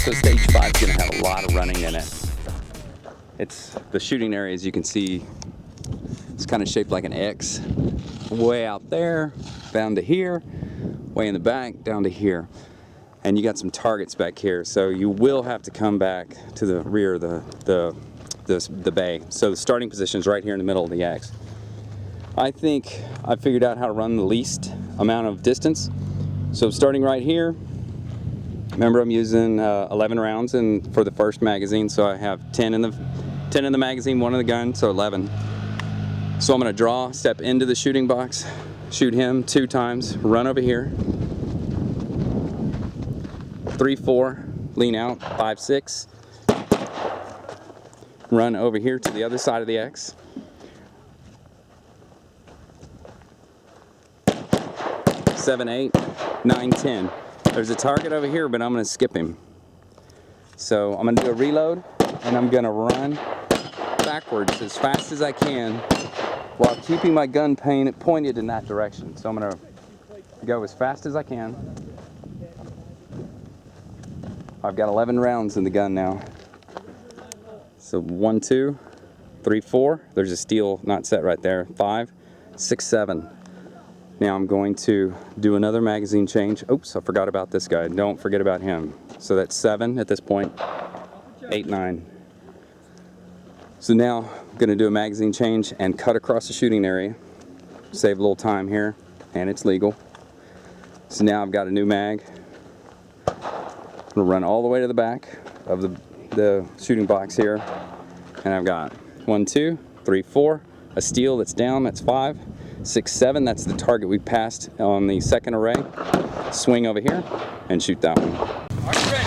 So stage 5 is going to have a lot of running in it. It's the shooting area, as you can see, it's kind of shaped like an X. Way out there, down to here, way in the back, down to here. And you got some targets back here, so you will have to come back to the rear of the bay. So the starting position is right here in the middle of the X. I think I figured out how to run the least amount of distance. So starting right here, remember I'm using 11 rounds for the first magazine, so I have 10 in the magazine, 1 in the gun, so 11. So I'm going to draw, step into the shooting box, shoot him 2 times, run over here, 3, 4, lean out, 5, 6, run over here to the other side of the X, 7, 8, 9, 10. There's a target over here, but I'm going to skip him. So I'm going to do a reload, and I'm going to run backwards as fast as I can while keeping my gun pointed in that direction. So I'm going to go as fast as I can. I've got 11 rounds in the gun now. So 1, 2, 3, 4. There's a steel not set right there. 5, 6, 7. Now I'm going to do another magazine change. Oops, I forgot about this guy. Don't forget about him. So that's 7 at this point. 8, 9. So now I'm going to do a magazine change and cut across the shooting area. Save a little time here, and it's legal. So now I've got a new mag. I'm going to run all the way to the back of the shooting box here. And I've got 1, 2, 3, 4. A steel that's down, that's 5. 6, 7, that's the target we passed on the second array. Swing over here and shoot that one.